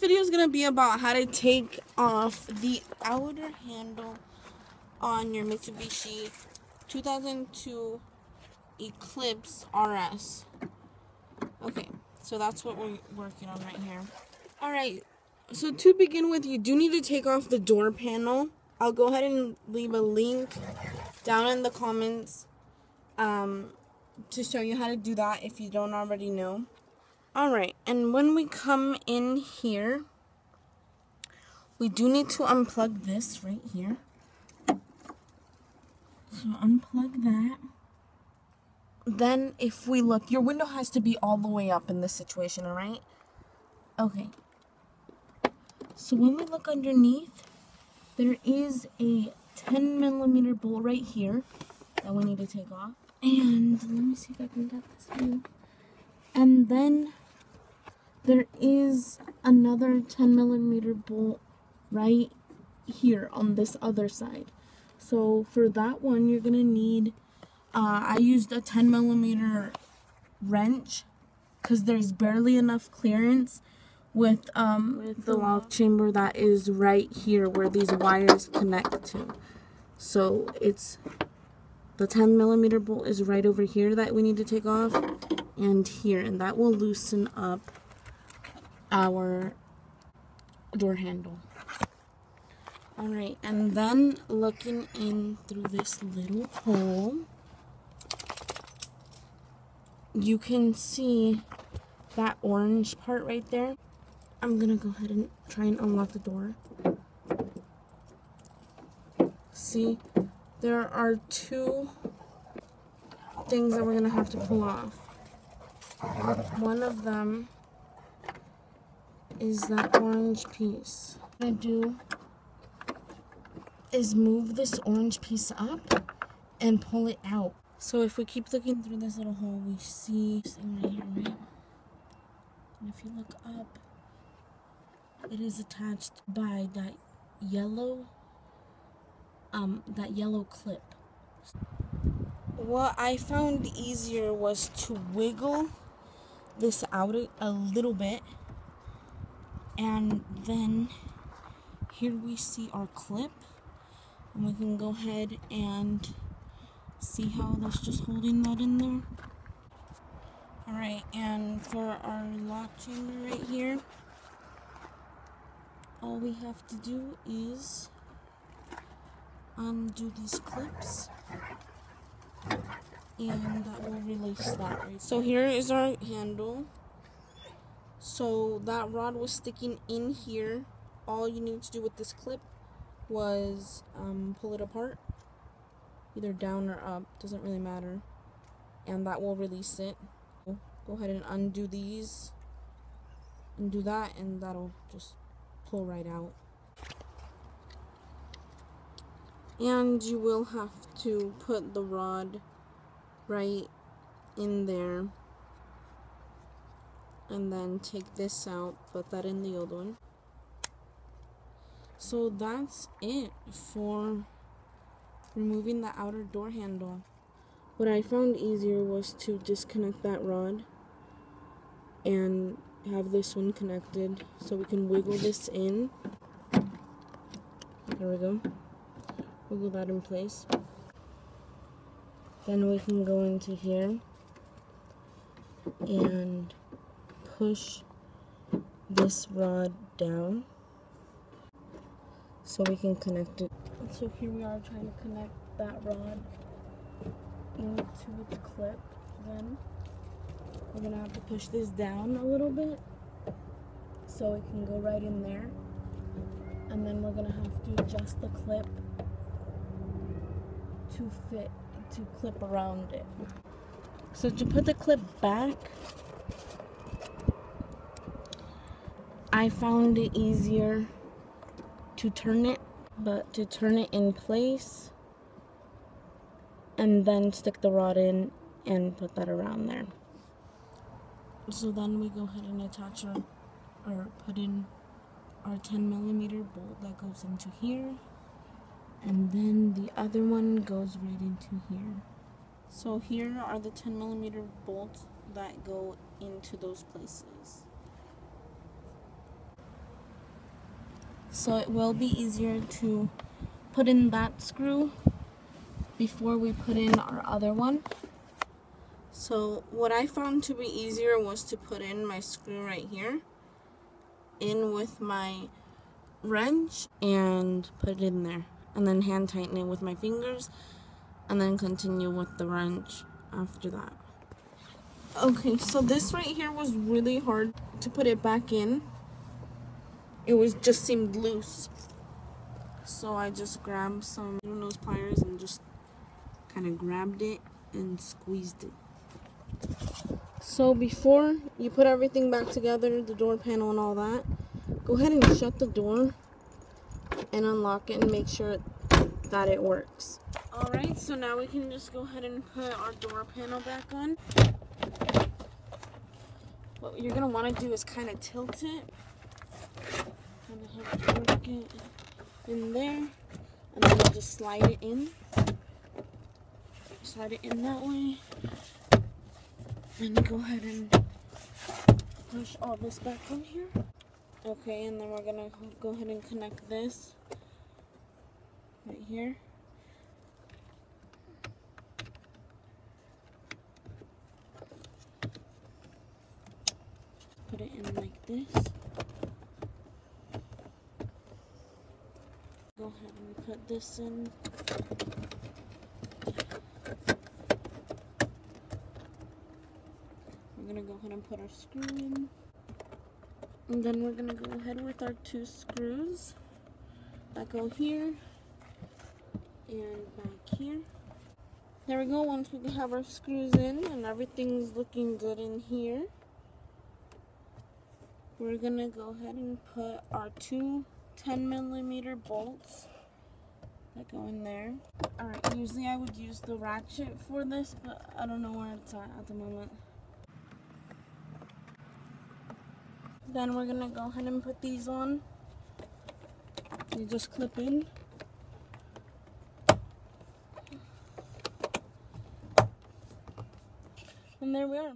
video is going to be about how to take off the outer handle on your Mitsubishi 2002 Eclipse RS. Okay, so that's what we're working on right here. Alright, so to begin with, you do need to take off the door panel. I'll go ahead and leave a link down in the comments to show you how to do that if you don't already know. Alright, and when we come in here, we do need to unplug this right here. So unplug that. Then if we look, your window has to be all the way up in this situation, alright? Okay. So when we look underneath, there is a 10mm bolt right here that we need to take off. And let me see if I can get this view. And then there is another 10mm bolt right here on this other side. So for that one, you're going to need, I used a 10mm wrench because there's barely enough clearance with the lock chamber that is right here where these wires connect to. So it's the 10mm bolt is right over here that we need to take off, and here, and that will loosen up our door handle. Alright, and then looking in through this little hole, you can see that orange part right there. I'm gonna go ahead and try and unlock the door. See, there are two things that we're gonna have to pull off. One of them is that orange piece. What I'm gonna do is move this orange piece up and pull it out. So if we keep looking through this little hole, we see this thing right here, right? And if you look up, it is attached by that yellow clip. What I found easier was to wiggle this out a little bit, and then here we see our clip, and we can go ahead and see how that's just holding that in there. Alright, and for our lock chamber right here, all we have to do is undo these clips, and that will release that right. So here is our handle. So that rod was sticking in here. All you need to do with this clip was pull it apart, either down or up, doesn't really matter, and that will release it. Go ahead and undo these, undo that, and that'll just pull right out. And you will have to put the rod right in there, and then take this out, put that in the old one. So that's it for removing the outer door handle. What I found easier was to disconnect that rod and have this one connected, so we can wiggle this in. There we go. Wiggle that in place. Then we can go into here and push this rod down so we can connect it. So here we are trying to connect that rod into its clip. Then we're gonna have to push this down a little bit so it can go right in there, and then we're gonna have to adjust the clip to clip around it. So to put the clip back, I found it easier to turn it, but to turn it in place and then stick the rod in and put that around there. So then we go ahead and attach or put in our 10mm bolt that goes into here, and then the other one goes right into here. So here are the 10mm bolts that go into those places. so it will be easier to put in that screw before we put in our other one. So what I found to be easier was to put in my screw right here in with my wrench and put it in there, and then hand tighten it with my fingers, and then continue with the wrench after that. Okay, so this right here was really hard to put it back in. It just seemed loose. So I just grabbed some nose pliers and just kind of grabbed it and squeezed it. So before you put everything back together, the door panel and all that, go ahead and shut the door and unlock it and make sure that it works. Alright, so now we can just go ahead and put our door panel back on. What you're going to want to do is kind of tilt it. Kind of have to work it in there. And then you just slide it in. Slide it in that way. And go ahead and push all this back on here. Okay, and then we're going to go ahead and connect this right here. Put it in like this. Go ahead and put this in. We're going to go ahead and put our screw in. And then we're going to go ahead with our 2 screws that go here and back here. There we go. Once we have our screws in and everything's looking good in here, we're going to go ahead and put our 2 10mm bolts that go in there. Alright, usually I would use the ratchet for this, but I don't know where it's at the moment. Then we're going to go ahead and put these on. You just clip in. And there we are.